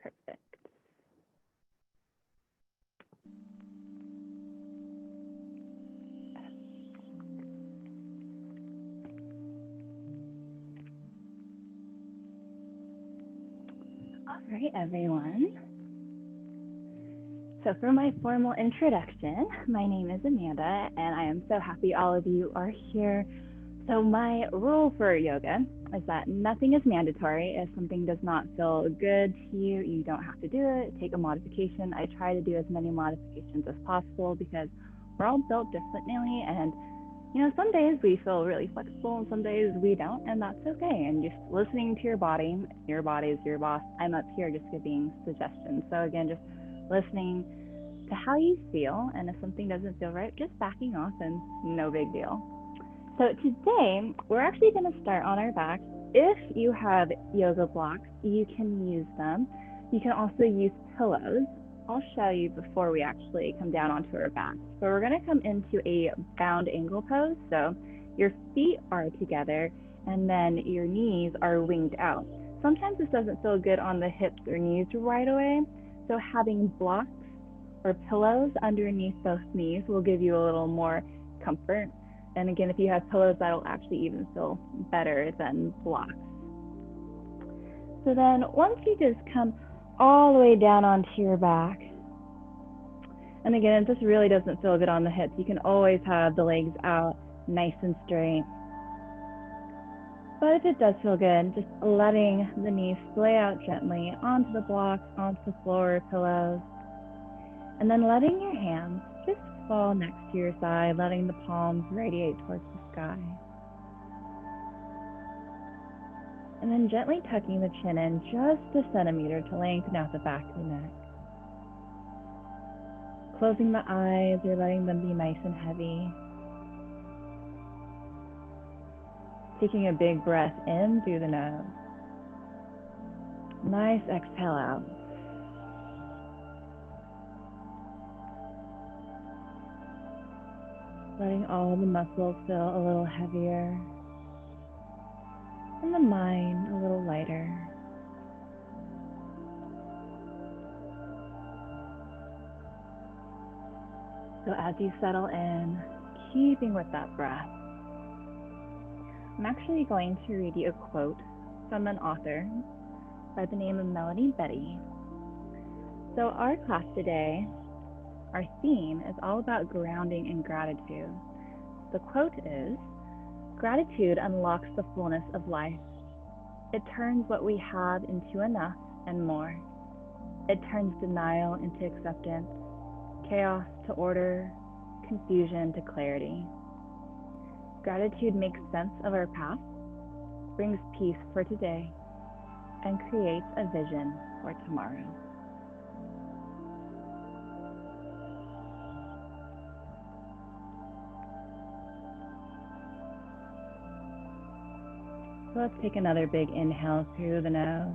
Perfect. All right, everyone. So for my formal introduction, my name is Amanda, and I am so happy all of you are here. So my rule for yoga is that nothing is mandatory. If something does not feel good to you, you don't have to do it. Take a modification. I try to do as many modifications as possible because we're all built differently, and some days we feel really flexible and some days we don't, and that's okay. And just listening to your body is your boss. I'm up here just giving suggestions. So again, just listening to how you feel, and if something doesn't feel right, just backing off, and no big deal. So today, we're actually going to start on our backs. If you have yoga blocks, you can use them. You can also use pillows. I'll show you before we actually come down onto our backs. So we're going to come into a bound angle pose. So your feet are together, and then your knees are winged out. Sometimes this doesn't feel good on the hips or knees right away. So having blocks or pillows underneath both knees will give you a little more comfort. And again, if you have pillows, that'll actually even feel better than blocks. So then once you just come all the way down onto your back, and again, if this really doesn't feel good on the hips, you can always have the legs out nice and straight. But if it does feel good, just letting the knees splay out gently onto the blocks, onto the floor or pillows, and then letting your hands just fall next to your side, letting the palms radiate towards the sky. And then gently tucking the chin in just a centimeter to lengthen out the back of the neck. Closing the eyes or letting them be nice and heavy. Taking a big breath in through the nose. Nice exhale out. Letting all the muscles feel a little heavier, and the mind a little lighter. So as you settle in, keeping with that breath, I'm actually going to read you a quote from an author by the name of Melanie Betty. So our class today, our theme is all about grounding and gratitude. The quote is, "Gratitude unlocks the fullness of life. It turns what we have into enough and more. It turns denial into acceptance, chaos to order, confusion to clarity. Gratitude makes sense of our past, brings peace for today, and creates a vision for tomorrow." So let's take another big inhale through the nose.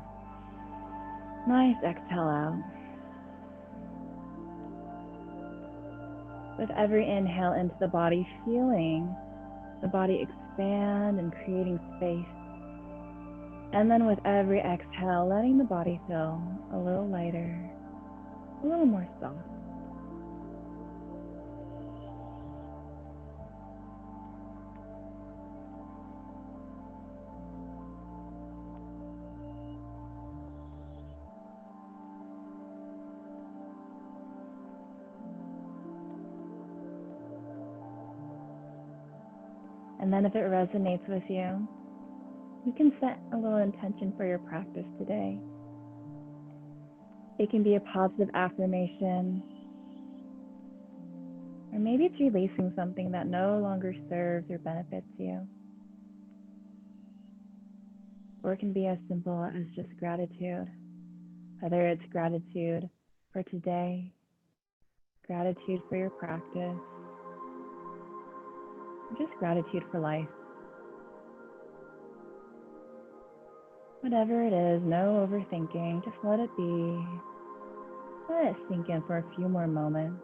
Nice exhale out. With every inhale into the body, feeling the body expand and creating space. And then with every exhale, letting the body feel a little lighter, a little more soft. And then if it resonates with you, you can set a little intention for your practice today. It can be a positive affirmation, or maybe it's releasing something that no longer serves or benefits you. Or it can be as simple as just gratitude, whether it's gratitude for today, gratitude for your practice, or just gratitude for life. Whatever it is, no overthinking, just let it be. Let it sink in for a few more moments.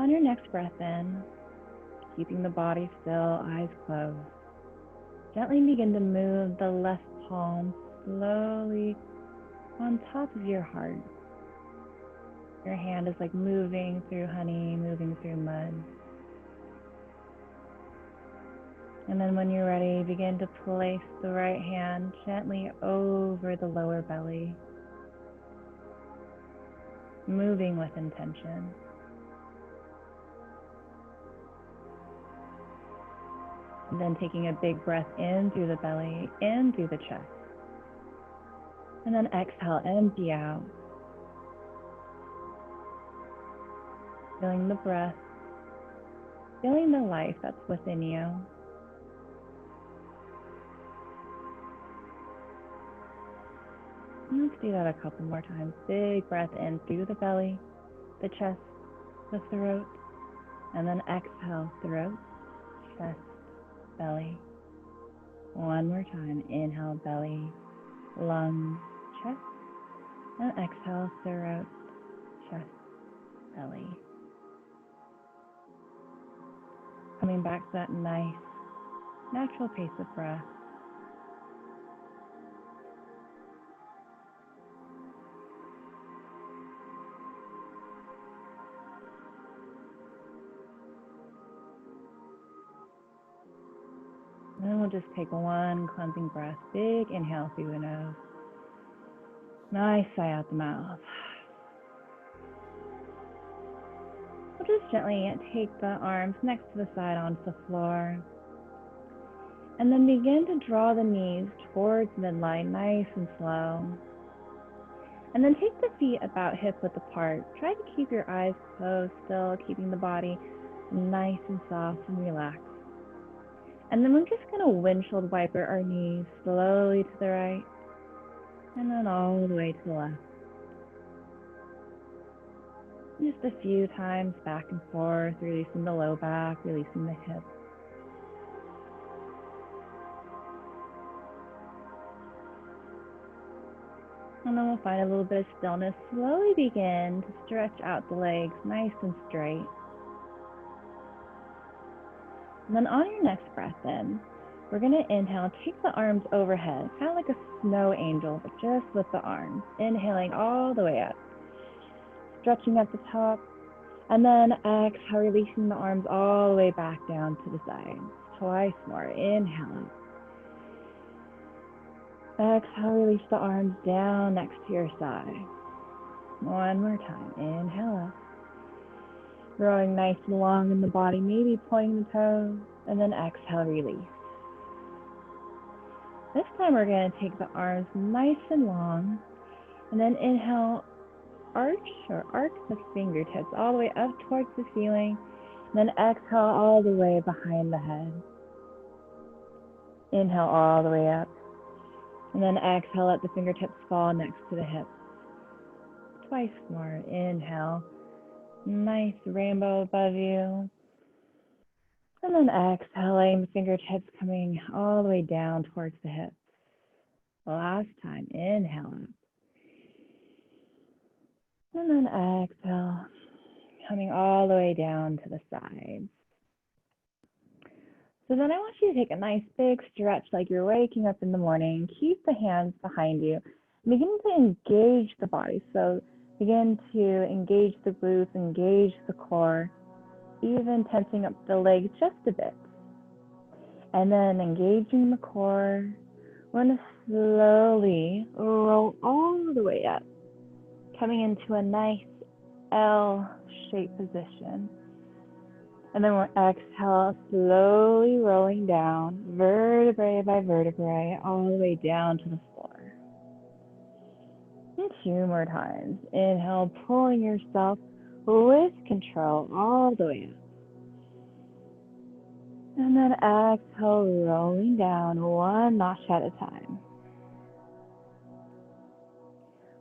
On your next breath in, keeping the body still, eyes closed, gently begin to move the left palm slowly on top of your heart. Your hand is like moving through honey, moving through mud. And then when you're ready, begin to place the right hand gently over the lower belly, moving with intention. And then taking a big breath in through the belly, in through the chest. And then exhale, empty out. Feeling the breath, feeling the life that's within you. And let's do that a couple more times. Big breath in through the belly, the chest, the throat, and then exhale, throat, chest, belly. One more time. Inhale, belly, lungs, chest, and exhale, throat, chest, belly. Coming back to that nice, natural pace of breath. And then we'll just take one cleansing breath. Big inhale through the nose. Nice sigh out the mouth. We'll just gently take the arms next to the side onto the floor. And then begin to draw the knees towards midline, nice and slow. And then take the feet about hip width apart. Try to keep your eyes closed still, keeping the body nice and soft and relaxed. And then we're just going to windshield wiper our knees slowly to the right, and then all the way to the left. Just a few times back and forth, releasing the low back, releasing the hips. And then we'll find a little bit of stillness. Slowly begin to stretch out the legs nice and straight. And then on your next breath in, we're going to inhale, take the arms overhead, kind of like a snow angel, but just with the arms. Inhaling all the way up, stretching at the top, and then exhale, releasing the arms all the way back down to the sides. Twice more. Inhale up. Exhale, release the arms down next to your side. One more time. Inhale up. Growing nice and long in the body, maybe pointing the toes, and then exhale, release. This time we're going to take the arms nice and long, and then inhale, arch or arc the fingertips all the way up towards the ceiling, and then exhale all the way behind the head. Inhale all the way up, and then exhale, let the fingertips fall next to the hips. Twice more. Inhale. Nice rainbow above you. And then exhaling, the fingertips coming all the way down towards the hips. Last time, inhale up. And then exhale, coming all the way down to the sides. So then I want you to take a nice big stretch like you're waking up in the morning. Keep the hands behind you. Begin to engage the body. So begin to engage the glutes, engage the core, even tensing up the legs just a bit. And then engaging the core, we're going to slowly roll all the way up, coming into a nice L-shaped position. And then we'll exhale, slowly rolling down, vertebrae by vertebrae, all the way down to the floor. And 2 more times. Inhale, pulling yourself with control all the way up. And then exhale, rolling down 1 notch at a time.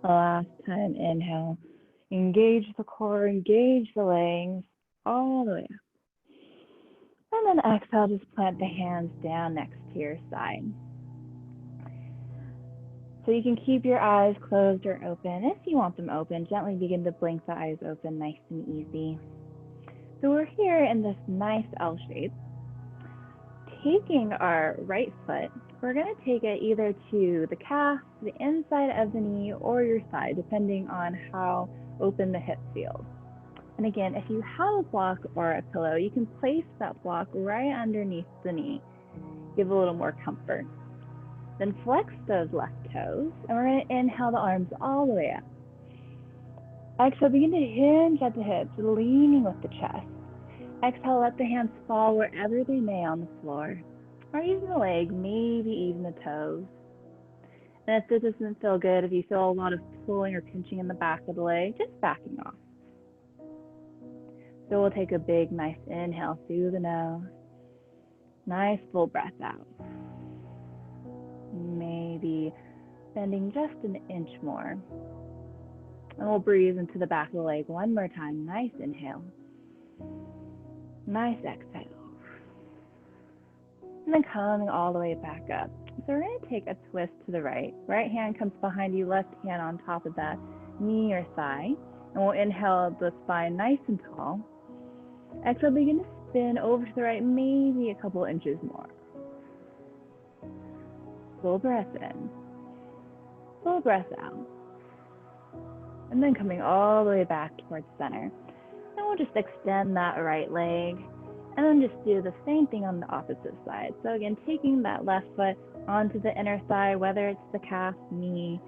Last time, inhale, engage the core, engage the legs all the way up. And then exhale, just plant the hands down next to your side. So you can keep your eyes closed or open. If you want them open, gently begin to blink the eyes open, nice and easy. So we're here in this nice L shape. Taking our right foot, we're going to take it either to the calf, the inside of the knee, or your side, depending on how open the hip feels. And again, if you have a block or a pillow, you can place that block right underneath the knee, give a little more comfort. Then flex those left toes, and we're going to inhale the arms all the way up. Exhale, begin to hinge at the hips, leaning with the chest. Exhale, let the hands fall wherever they may on the floor, or even the leg, maybe even the toes. And if this doesn't feel good, if you feel a lot of pulling or pinching in the back of the leg, just backing off. So we'll take a big, nice inhale through the nose. Nice full breath out. Maybe bending just an inch more. And we'll breathe into the back of the leg one more time. Nice inhale. Nice exhale. And then coming all the way back up. So we're going to take a twist to the right. Right hand comes behind you, left hand on top of that knee or thigh. And we'll inhale the spine nice and tall. Exhale, begin to spin over to the right, maybe a couple inches more. Full breath in. Full breath out. And then coming all the way back towards center. And we'll just extend that right leg. And then just do the same thing on the opposite side. So again, taking that left foot onto the inner thigh, whether it's the calf, knee,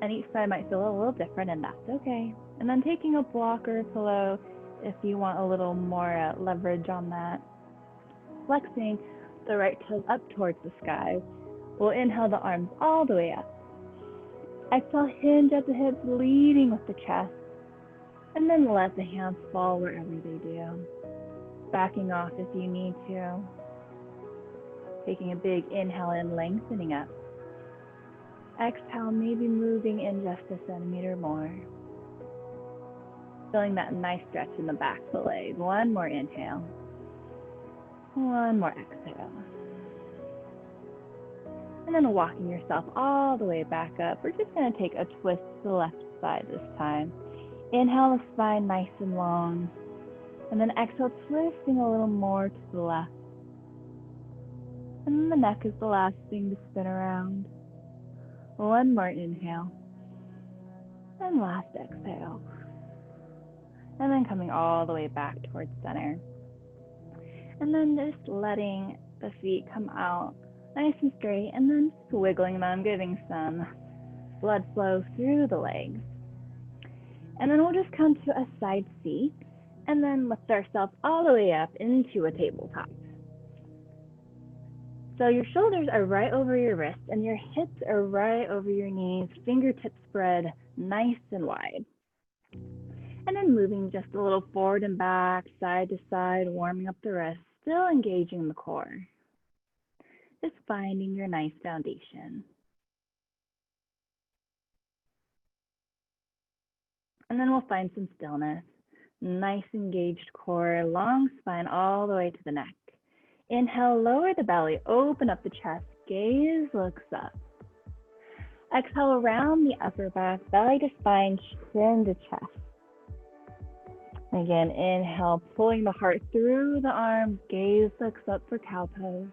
and each side might feel a little different, and that's okay. And then taking a block or a pillow if you want a little more leverage on that. Flexing the right toes up towards the sky. We'll inhale the arms all the way up. Exhale, hinge at the hips, leading with the chest. And then let the hands fall wherever they do. Backing off if you need to. Taking a big inhale in, lengthening up. Exhale, maybe moving in just a centimeter more. Feeling that nice stretch in the back of the leg. One more inhale. One more exhale. And then walking yourself all the way back up. We're just going to take a twist to the left side this time. Inhale the spine nice and long. And then exhale, twisting a little more to the left. And then the neck is the last thing to spin around. One more inhale. And last exhale. And then coming all the way back towards center. And then just letting the feet come out nice and straight, and then just wiggling them, giving some blood flow through the legs. And then we'll just come to a side seat, and then lift ourselves all the way up into a tabletop. So your shoulders are right over your wrists, and your hips are right over your knees, fingertips spread nice and wide. And then moving just a little forward and back, side to side, warming up the wrists, still engaging the core. Just finding your nice foundation. And then we'll find some stillness. Nice engaged core, long spine all the way to the neck. Inhale, lower the belly, open up the chest, gaze looks up. Exhale, around the upper back, belly to spine, chin to chest. Again, inhale, pulling the heart through the arms, gaze looks up for cow pose.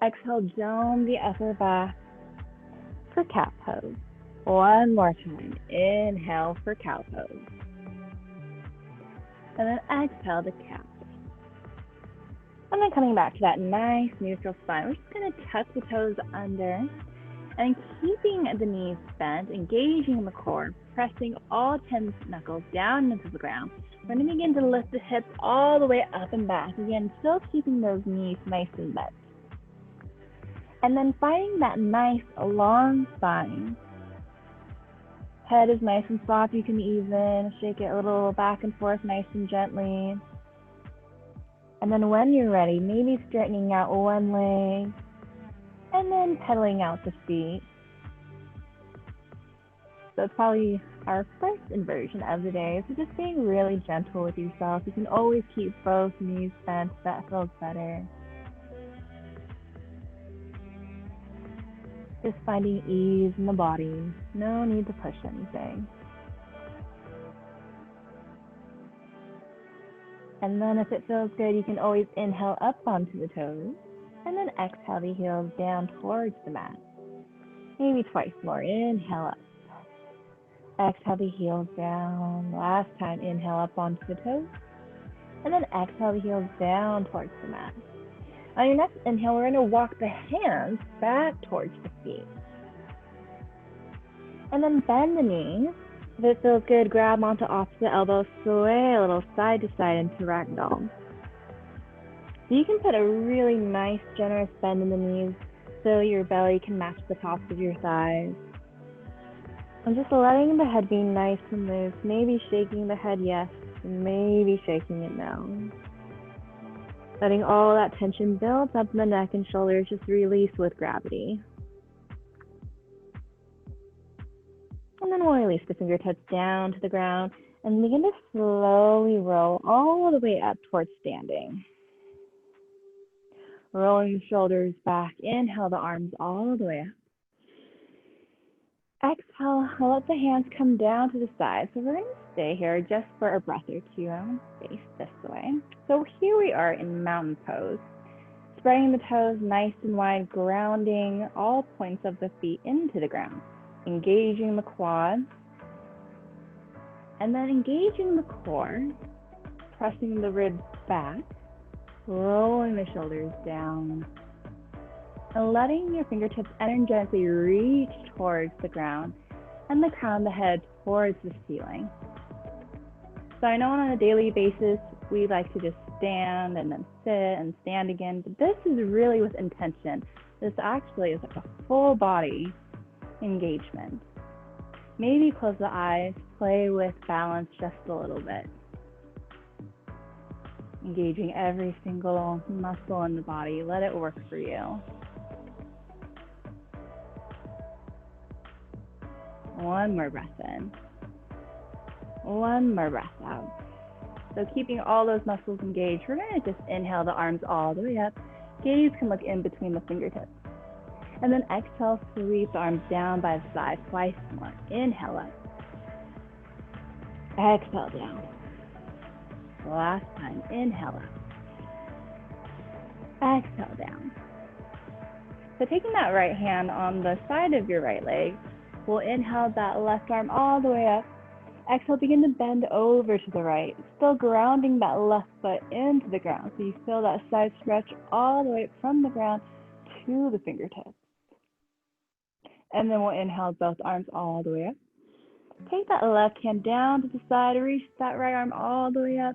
Exhale, dome the upper back for cat pose. One more time. Inhale for cow pose. And then exhale to cat pose. And then coming back to that nice neutral spine, we're just going to tuck the toes under and keeping the knees bent, engaging the core, pressing all 10 knuckles down into the ground. We're going to begin to lift the hips all the way up and back. Again, still keeping those knees nice and bent. And then finding that nice long spine. Head is nice and soft. You can even shake it a little back and forth nice and gently. And then when you're ready, maybe straightening out one leg and then pedaling out the feet. So it's probably our first inversion of the day. So just being really gentle with yourself. You can always keep both knees bent. That feels better. Just finding ease in the body. No need to push anything. And then if it feels good, you can always inhale up onto the toes. And then exhale the heels down towards the mat. Maybe twice more. Inhale up. Exhale the heels down. Last time, inhale up onto the toes. And then exhale the heels down towards the mat. On your next inhale, we're going to walk the hands back towards the feet. And then bend the knees. If it feels good, grab onto opposite elbow, sway a little side to side into ragdoll. So you can put a really nice, generous bend in the knees so your belly can match the tops of your thighs. And just letting the head be nice and loose, maybe shaking the head yes, and maybe shaking it no. Letting all that tension build up in the neck and shoulders just release with gravity. And then we'll release the fingertips down to the ground and begin to slowly roll all the way up towards standing. Rolling the shoulders back, inhale the arms all the way up. Exhale, let the hands come down to the side. So we're going to stay here just for a breath or two. Face this way. So here we are in mountain pose. Spreading the toes nice and wide, grounding all points of the feet into the ground. Engaging the quads. And then engaging the core. Pressing the ribs back. Rolling the shoulders down. And letting your fingertips energetically reach towards the ground and the crown of the head towards the ceiling. So I know on a daily basis, we like to just stand and then sit and stand again, but this is really with intention. This actually is like a full body engagement. Maybe close the eyes, play with balance just a little bit. Engaging every single muscle in the body. Let it work for you. One more breath in. One more breath out. So keeping all those muscles engaged, we're going to just inhale the arms all the way up. Gaze can look in between the fingertips. And then exhale, sweep the arms down by the side twice more. Inhale up. Exhale down. Last time, inhale up. Exhale down. So taking that right hand on the side of your right leg, we'll inhale that left arm all the way up. Exhale, begin to bend over to the right, still grounding that left foot into the ground. So you feel that side stretch all the way from the ground to the fingertips. And then we'll inhale both arms all the way up. Take that left hand down to the side, reach that right arm all the way up.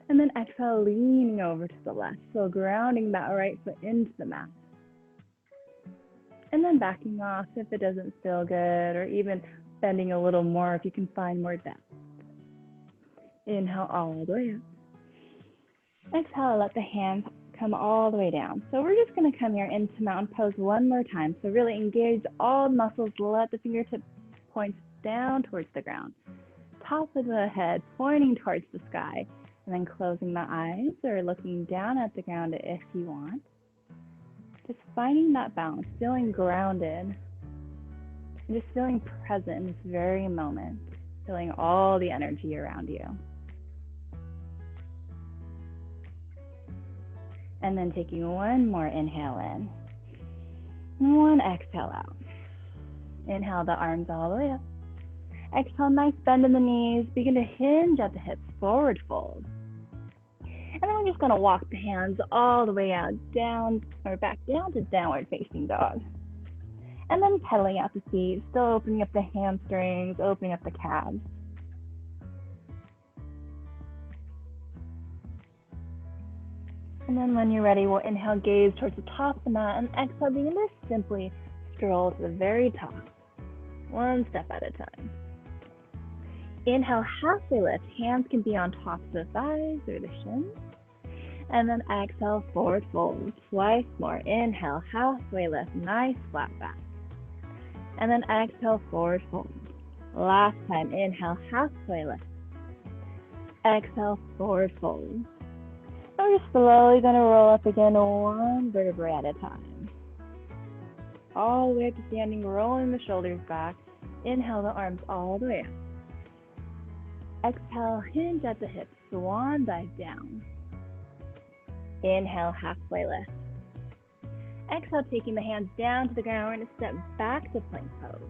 And then exhale, leaning over to the left. So grounding that right foot into the mat. And then backing off if it doesn't feel good, or even bending a little more if you can find more depth. Inhale all the way up. Exhale, let the hands come all the way down. So we're just going to come here into mountain pose one more time. So really engage all muscles, let the fingertips point down towards the ground. Top of the head pointing towards the sky, and then closing the eyes or looking down at the ground if you want. Just finding that balance, feeling grounded, and just feeling present in this very moment, feeling all the energy around you. And then taking one more inhale in, and one exhale out. Inhale the arms all the way up. Exhale, nice bend in the knees. Begin to hinge at the hips, forward fold. And then we're just going to walk the hands all the way out, down or back down to downward facing dog. And then pedaling out the feet, still opening up the hamstrings, opening up the calves. And then when you're ready, we'll inhale, gaze towards the top of the mat, and exhale, begin to simply stroll to the very top, one step at a time. Inhale, halfway lift. Hands can be on top of the thighs or the shins. And then exhale, forward fold. Twice more. Inhale, halfway lift. Nice flat back. And then exhale, forward fold. Last time, inhale, halfway lift. Exhale, forward fold. And we're just slowly going to roll up again, one vertebrae at a time. All the way up to standing, rolling the shoulders back. Inhale the arms all the way up. Exhale, hinge at the hips, swan dive down. Inhale, halfway lift. Exhale, taking the hands down to the ground, we're going to step back to plank pose.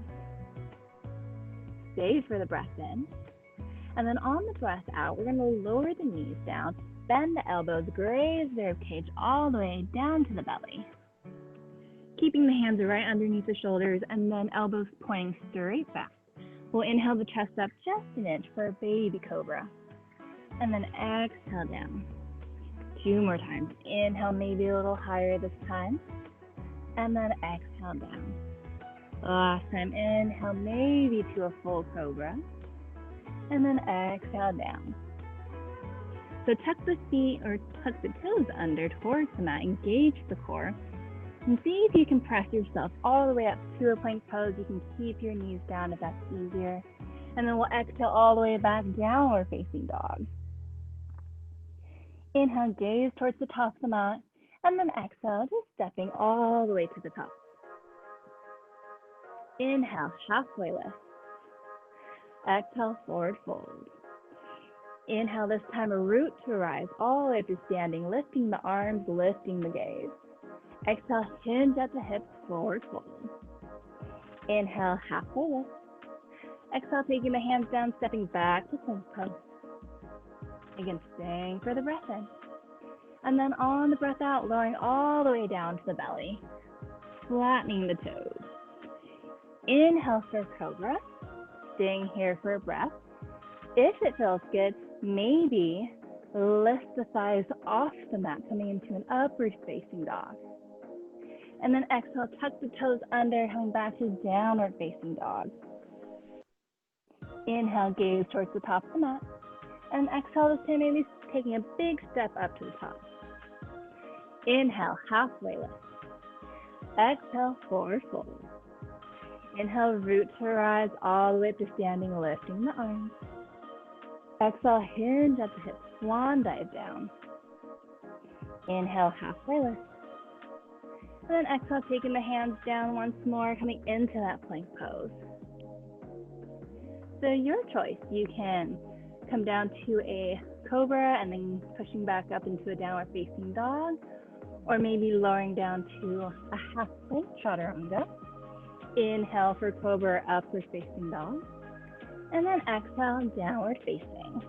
Stay for the breath in. And then on the breath out, we're going to lower the knees down, bend the elbows, graze the rib cage all the way down to the belly. Keeping the hands right underneath the shoulders and then elbows pointing straight back. We'll inhale the chest up just an inch for a baby cobra. And then exhale down. 2 more times. Inhale, maybe a little higher this time. And then exhale down. Last time, inhale maybe to a full cobra. And then exhale down. So tuck the feet or tuck the toes under towards the mat. Engage the core. And see if you can press yourself all the way up to a plank pose. You can keep your knees down if that's easier. And then we'll exhale all the way back, downward facing dog. Inhale, gaze towards the top of the mat. And then exhale, just stepping all the way to the top. Inhale, halfway lift. Exhale, forward fold. Inhale, this time a root to rise all the way up to standing, lifting the arms, lifting the gaze. Exhale, hinge at the hips, forward fold. Inhale, halfway lift. Exhale, taking the hands down, stepping back to plank pose. Again, staying for the breath in. And then on the breath out, lowering all the way down to the belly, flattening the toes. Inhale for cobra, staying here for a breath. If it feels good, maybe lift the thighs off the mat, coming into an upward facing dog. And then exhale, tuck the toes under, coming back to downward facing dog. Inhale, gaze towards the top of the mat. And exhale, this time maybe taking a big step up to the top. Inhale, halfway lift. Exhale, forward fold. Inhale, root to rise all the way up to standing, lifting the arms. Exhale, hinge at the hips, swan dive down. Inhale, halfway lift. And then exhale, taking the hands down once more, coming into that plank pose. So your choice, you can come down to a cobra and then pushing back up into a downward facing dog, or maybe lowering down to a half plank chaturanga. Inhale for cobra, upward facing dog, and then exhale, downward facing.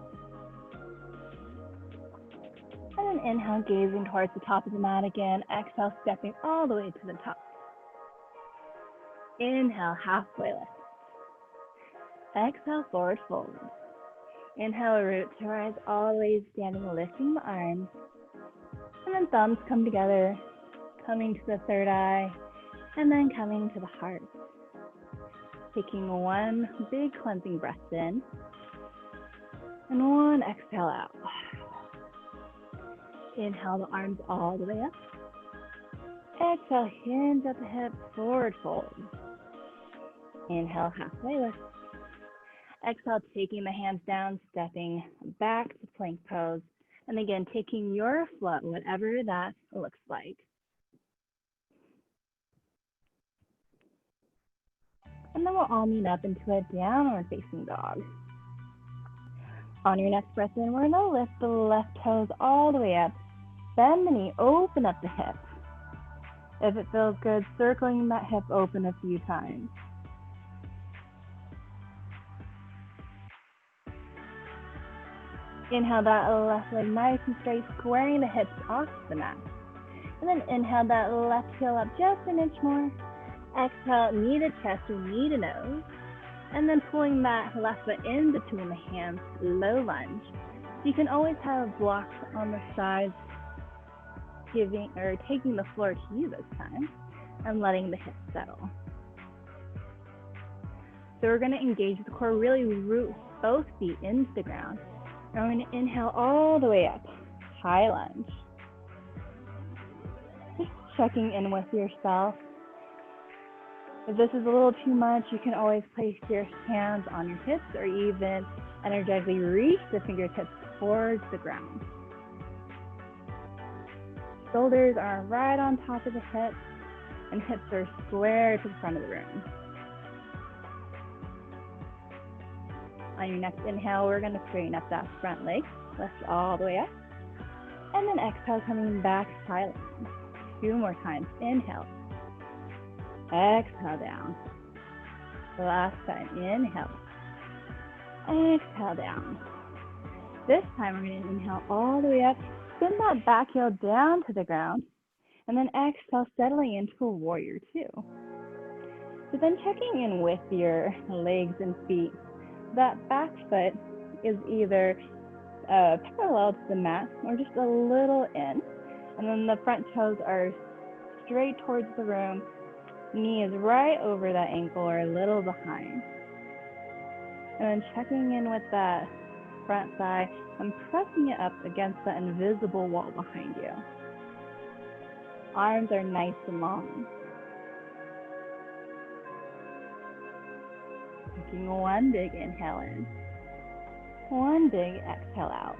And then inhale, gazing towards the top of the mat again. Exhale, stepping all the way to the top. Inhale, halfway lift. Exhale, forward fold. Inhale, root to rise all the way, standing, lifting the arms. And then thumbs come together, coming to the third eye, and then coming to the heart. Taking one big cleansing breath in, and one exhale out. Inhale the arms all the way up. Exhale, hinge at the hips, forward fold. Inhale, halfway lift. Exhale, taking the hands down, stepping back to plank pose. And again, taking your flow, whatever that looks like. And then we'll all meet up into a downward facing dog. On your next breath in, we're gonna lift the left toes all the way up. Bend the knee, open up the hip. If it feels good, circling that hip open a few times. Inhale that left leg nice and straight, squaring the hips off the mat. And then inhale that left heel up just an inch more. Exhale, knee to chest or knee to nose. And then pulling that left foot in between the hands, low lunge. You can always have blocks on the sides, giving or taking the floor to you this time, and letting the hips settle. So we're going to engage the core, really root both feet into the ground. And we're going to inhale all the way up, high lunge. Just checking in with yourself. If this is a little too much, you can always place your hands on your hips or even energetically reach the fingertips towards the ground. Shoulders are right on top of the hips and hips are square to the front of the room. On your next inhale, we're going to straighten up that front leg. Lift all the way up. And then exhale, coming back silent. 2 more times. Inhale. Exhale down. Last time. Inhale. Exhale down. This time, we're going to inhale all the way up. Send that back heel down to the ground. And then exhale, settling into warrior 2. So then checking in with your legs and feet. That back foot is either parallel to the mat or just a little in. And then the front toes are straight towards the room. Knee is right over that ankle or a little behind. And then checking in with that front thigh and pressing it up against that invisible wall behind you. Arms are nice and long. Taking one big inhale in. One big exhale out.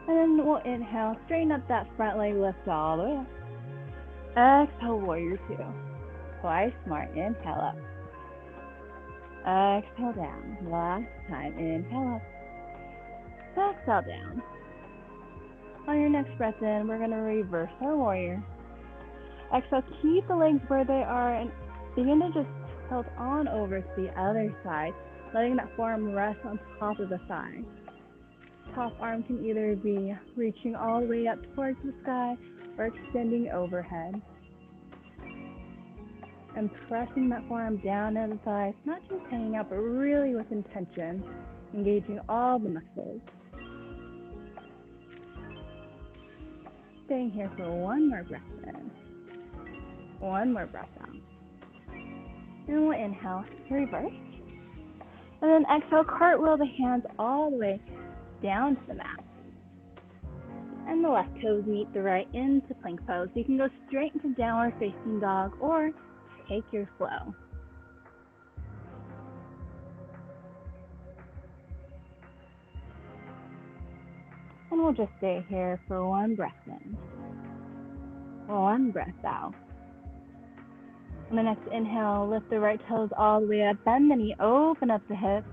And then we'll inhale, straighten up that front leg, lift all the way up. Exhale, warrior 2. Twice more, inhale up. Exhale down. Last time, inhale up. Exhale down. On your next breath in, we're going to reverse our warrior. Exhale, keep the legs where they are and begin to just tilt on over to the other side, letting that forearm rest on top of the thigh. Top arm can either be reaching all the way up towards the sky or extending overhead. And pressing that forearm down into the thighs, not just hanging out, but really with intention, engaging all the muscles. Staying here for one more breath in. One more breath out. And we'll inhale, reverse. And then exhale, cartwheel the hands all the way down to the mat. And the left toes meet the right into plank pose. So you can go straight into downward facing dog or take your flow. And we'll just stay here for one breath in. One breath out. On the next inhale, lift the right toes all the way up, bend the knee, open up the hips,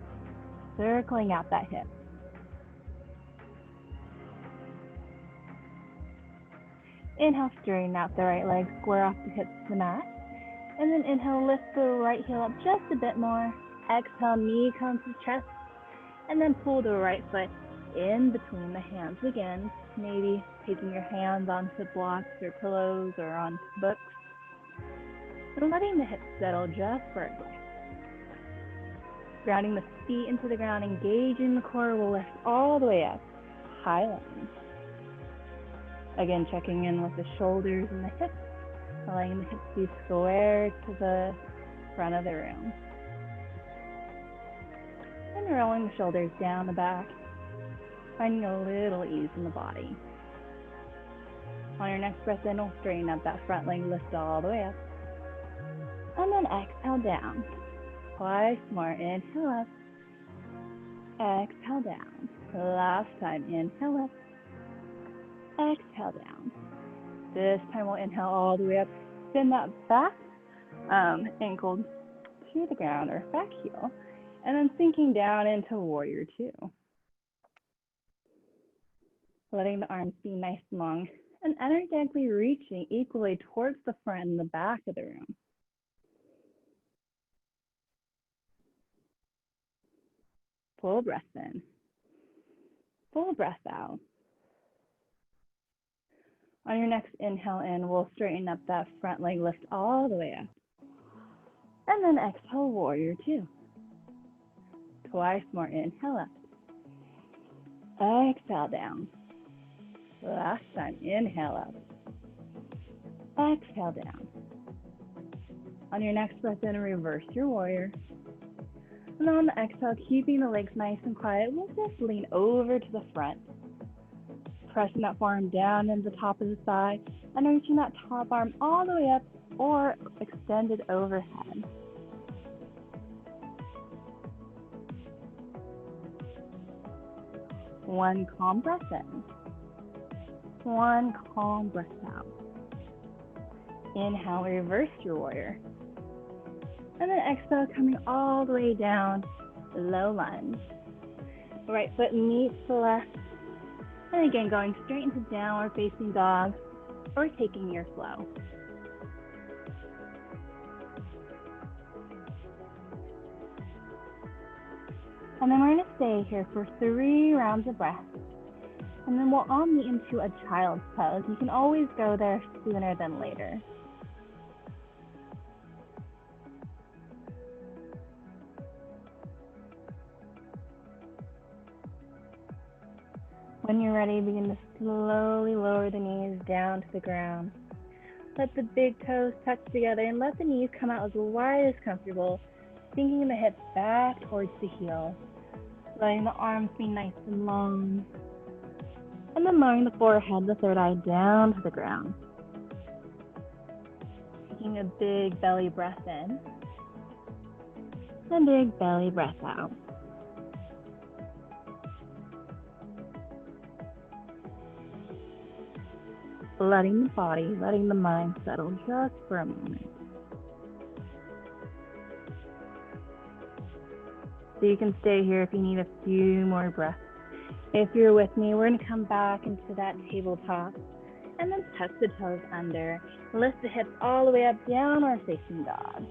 circling out that hip. Inhale, straighten out the right leg, square off the hips to the mat. And then inhale, lift the right heel up just a bit more. Exhale, knee comes to chest. And then pull the right foot in between the hands again. Maybe taking your hands onto blocks or pillows or on books. And letting the hips settle just for a breath. Grounding the feet into the ground, engaging the core, will lift all the way up. High lunge. Again, checking in with the shoulders and the hips, allowing the hips to be square to the front of the room. And rolling the shoulders down the back, finding a little ease in the body. On your next breath in, we'll straighten up that front leg, lift all the way up. And then exhale down. Twice more, inhale up. Exhale down. Last time, inhale up. Exhale down. This time we'll inhale all the way up. Send that back ankle to the ground or back heel. And then sinking down into warrior 2. Letting the arms be nice and long and energetically reaching equally towards the front and the back of the room. Full breath in. Full breath out. On your next inhale in, we'll straighten up that front leg, lift all the way up. And then exhale, warrior 2. Twice more, inhale up. Exhale down. Last time, inhale up. Exhale down. On your next breath in, reverse your warrior. And on the exhale, keeping the legs nice and quiet, we'll just lean over to the front. Pressing that forearm down into the top of the thigh and reaching that top arm all the way up or extended overhead. One calm breath in. One calm breath out. Inhale, reverse your warrior. And then exhale, coming all the way down low lunge. Right foot meets the left. And again, going straight into downward facing dog or taking your flow. And then we're going to stay here for 3 rounds of breath. And then we'll all meet into a child's pose. You can always go there sooner than later. When you're ready, begin to slowly lower the knees down to the ground. Let the big toes touch together and let the knees come out as wide as comfortable, sinking the hips back towards the heel. Letting the arms be nice and long. And then lowering the forehead, the third eye down to the ground. Taking a big belly breath in. And big belly breath out. Letting the body, letting the mind settle just for a moment. So you can stay here if you need a few more breaths. If you're with me, we're going to come back into that tabletop and then tuck the toes under. Lift the hips all the way up, downward facing dog.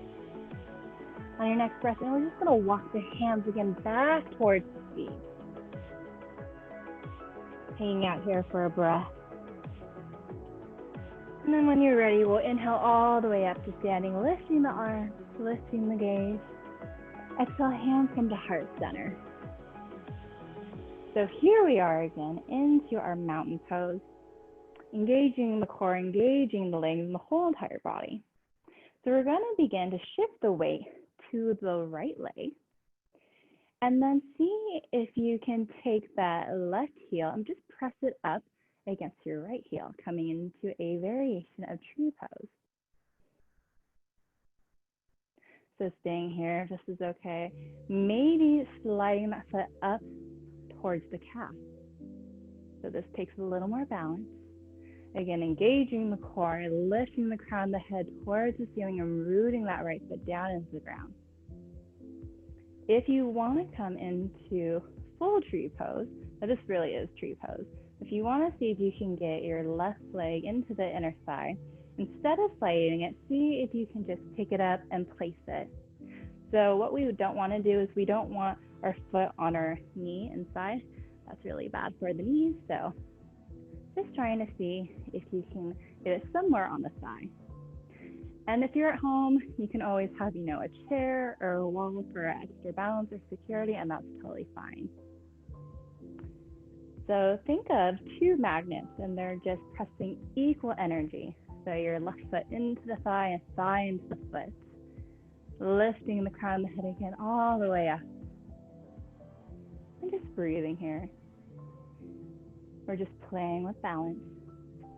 On your next breath in, we're just going to walk the hands again back towards the feet. Hanging out here for a breath. And then when you're ready, we'll inhale all the way up to standing, lifting the arms, lifting the gaze. Exhale, hands come to heart center. So here we are again into our mountain pose, engaging the core, engaging the legs and the whole entire body. So we're going to begin to shift the weight to the right leg and then see if you can take that left heel and just press it up against your right heel, coming into a variation of tree pose. So staying here just is okay. Maybe sliding that foot up towards the calf. So this takes a little more balance. Again, engaging the core, lifting the crown of the head towards the ceiling and rooting that right foot down into the ground. If you want to come into full tree pose, now this really is tree pose. If you want to see if you can get your left leg into the inner thigh, instead of sliding it, see if you can just pick it up and place it. So what we don't want to do is we don't want our foot on our knee inside. That's really bad for the knees. So just trying to see if you can get it somewhere on the thigh. And if you're at home, you can always have, a chair or a wall for extra balance or security, and that's totally fine. So think of 2 magnets, and they're just pressing equal energy. So your left foot into the thigh and thigh into the foot. Lifting the crown of the head again all the way up. And just breathing here. We're just playing with balance,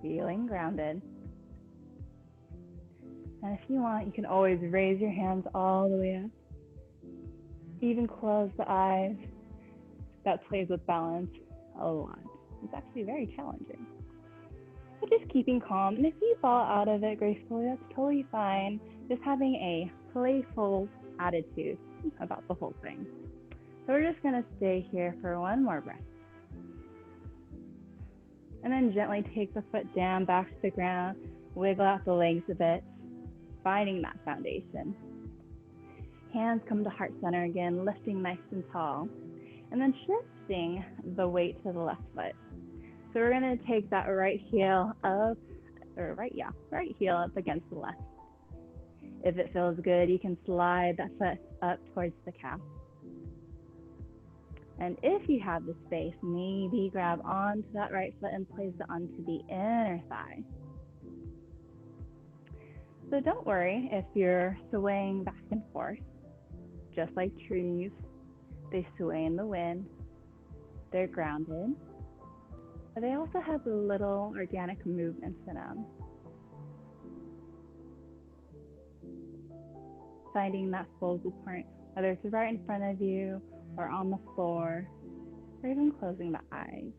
feeling grounded. And if you want, you can always raise your hands all the way up. Even close the eyes. That plays with balance a lot. It's actually very challenging. But just keeping calm. And if you fall out of it gracefully, that's totally fine. Just having a playful attitude about the whole thing. So we're just going to stay here for one more breath. And then gently take the foot down, back to the ground. Wiggle out the legs a bit, finding that foundation. Hands come to heart center again, lifting nice and tall. And then shifting the weight to the left foot. So we're going to take that right heel up, right heel up against the left. If it feels good, you can slide that foot up towards the calf. And if you have the space, maybe grab onto that right foot and place it onto the inner thigh. So don't worry if you're swaying back and forth. Just like trees, they sway in the wind. They're grounded. But they also have little organic movements in them. Finding that focal point, whether it's right in front of you or on the floor, or even closing the eyes.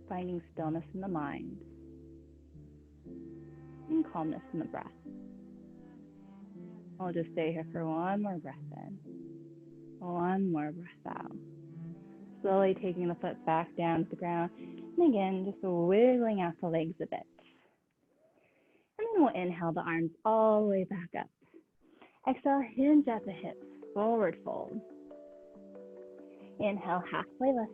Finding stillness in the mind and calmness in the breath. We'll just stay here for one more breath in, one more breath out. Slowly taking the foot back down to the ground, and again, just wiggling out the legs a bit. And then we'll inhale the arms all the way back up. Exhale, hinge at the hips, forward fold. Inhale, halfway lift.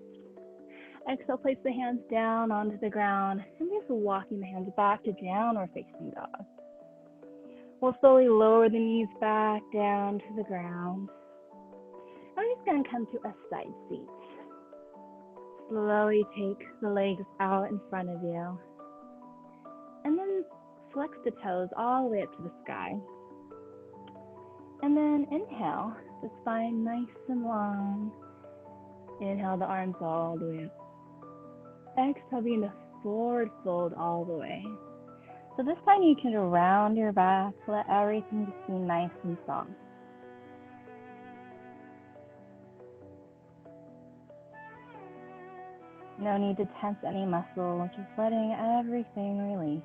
Exhale, place the hands down onto the ground and just walking the hands back to downward facing dog. We'll slowly lower the knees back down to the ground. And we're just going to come to a side seat. Slowly take the legs out in front of you. And then flex the toes all the way up to the sky. And then inhale, the spine nice and long. Inhale the arms all the way up. Exhale, begin to forward fold all the way. So this time you can round your back, let everything just be nice and soft. No need to tense any muscle, just letting everything release.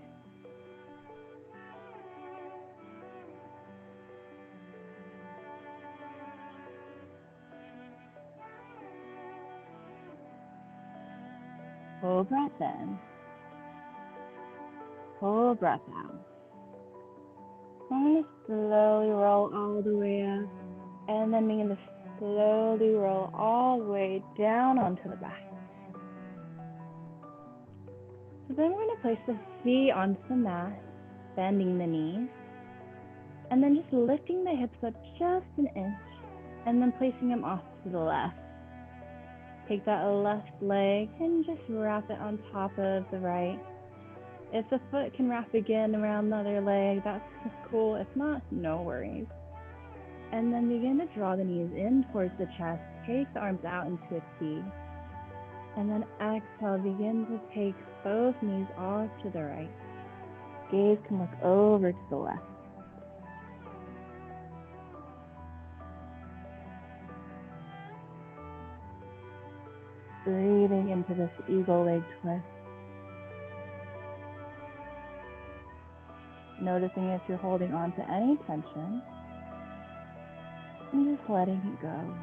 Full breath in. Full breath out. I'm going to slowly roll all the way up, and then begin to slowly roll all the way down onto the back. So then we're going to place the feet onto the mat, bending the knees, and then just lifting the hips up just an inch, and then placing them off to the left. Take that left leg and just wrap it on top of the right. If the foot can wrap again around the other leg, that's cool. If not, no worries. And then begin to draw the knees in towards the chest. Take the arms out into a T. And then exhale, begin to take both knees off to the right. Gaze can look over to the left. Breathing into this eagle leg twist. Noticing if you're holding on to any tension, and just letting it go.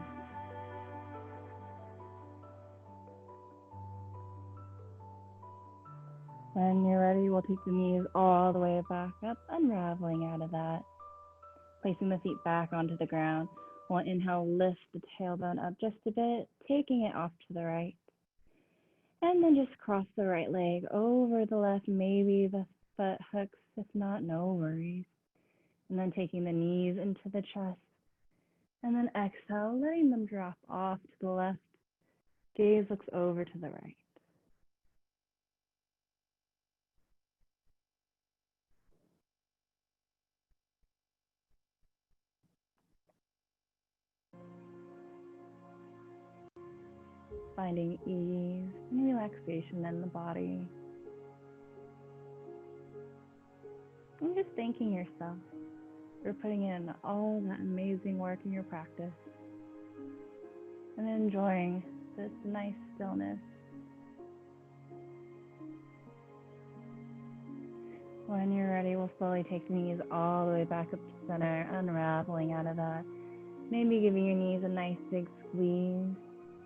When you're ready, we'll take the knees all the way back up, unraveling out of that. Placing the feet back onto the ground. We'll inhale, lift the tailbone up just a bit, taking it off to the right. And then just cross the right leg over the left. Maybe the foot hooks. If not, no worries. And then taking the knees into the chest. And then exhale, letting them drop off to the left. Gaze looks over to the right. Finding ease and relaxation in the body. And just thanking yourself for putting in all that amazing work in your practice. And enjoying this nice stillness. When you're ready, we'll slowly take the knees all the way back up to center, unraveling out of that. Maybe giving your knees a nice big squeeze.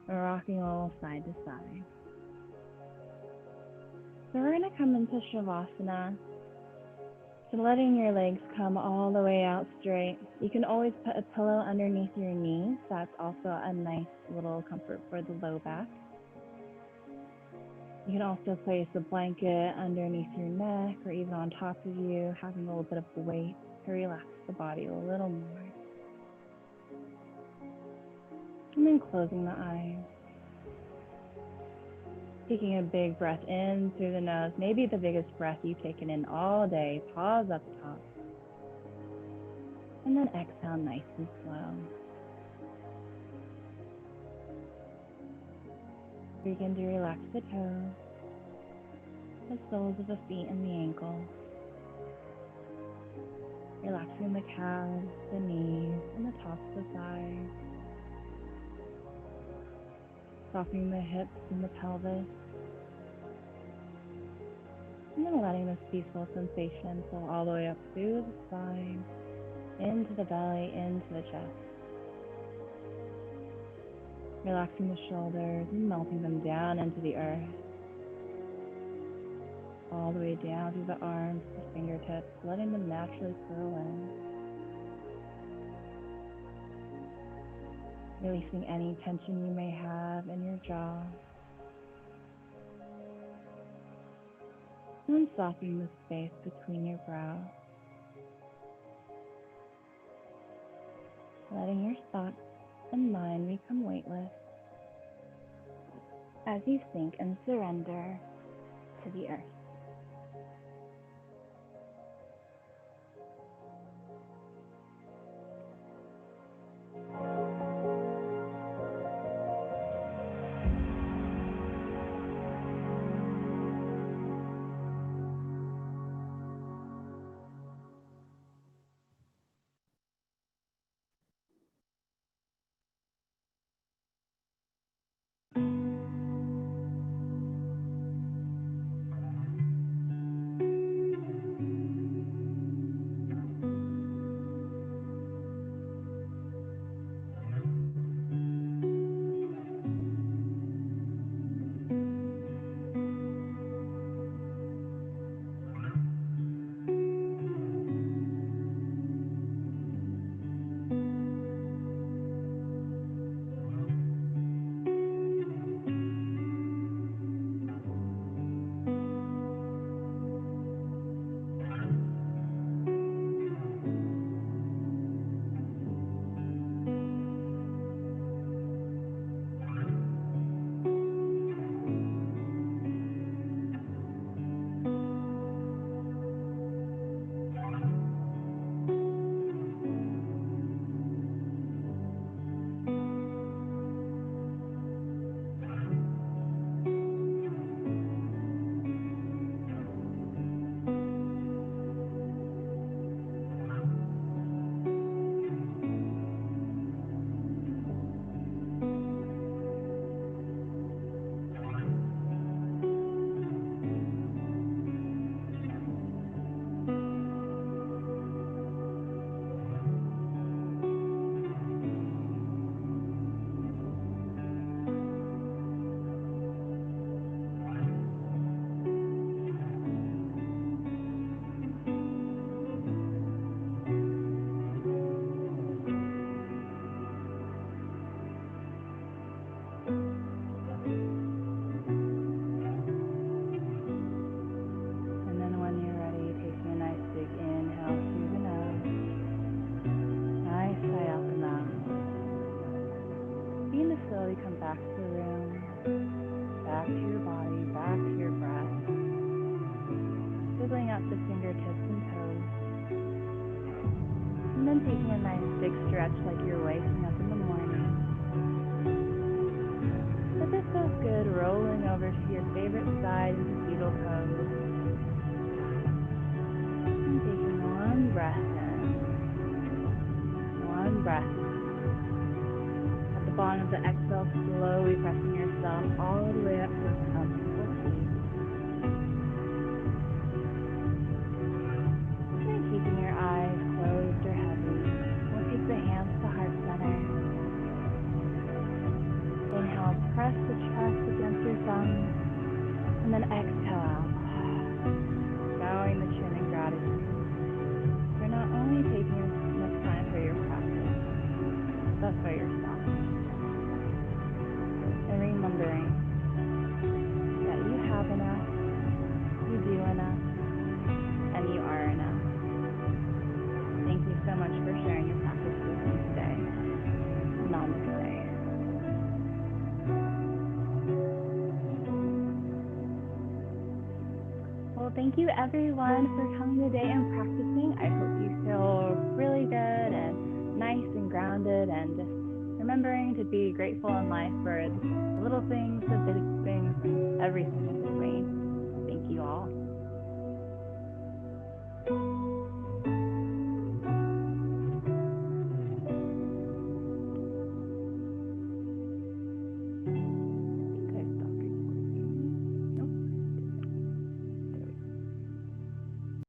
Rocking a little side to side. So we're going to come into Shavasana. So letting your legs come all the way out straight. You can always put a pillow underneath your knees. That's also a nice little comfort for the low back. You can also place a blanket underneath your neck or even on top of you, having a little bit of weight to relax the body a little more. And then closing the eyes. Taking a big breath in through the nose, maybe the biggest breath you've taken in all day. Pause at the top. And then exhale nice and slow. Begin to relax the toes, the soles of the feet and the ankles. Relaxing the calves, the knees, and the tops of the thighs. Softening the hips and the pelvis. And then letting this peaceful sensation flow all the way up through the spine, into the belly, into the chest. Relaxing the shoulders and melting them down into the earth. All the way down through the arms, the fingertips, letting them naturally curl in. Releasing any tension you may have in your jaw. And softening the space between your brows. Letting your thoughts and mind become weightless as you sink and surrender to the earth. Slowly come back to the room, back to your body, back to your breath, wiggling out the fingertips and toes, and then taking a nice big stretch like you're waking up in the morning. If it feels good, rolling over to your favorite side into fetal pose, and taking one breath in, one breath out. Bottom of the exhale, slowly pressing yourself all the way up to a comfortable seat. And keeping your eyes closed or heavy, we'll take the hands to heart center. Inhale, press the chest against your thumbs, and then exhale out. Bowing the chin in gratitude. You're not only taking enough time for your practice, but for yourself. And remembering that you have enough, you do enough, and you are enough. Thank you so much for sharing your practice with me today. Namaste. Well, thank you everyone for coming today and practicing. I hope you feel really good and nice and grounded, and just remembering to be grateful in life for the little things, the big things, and everything in between. Thank you all.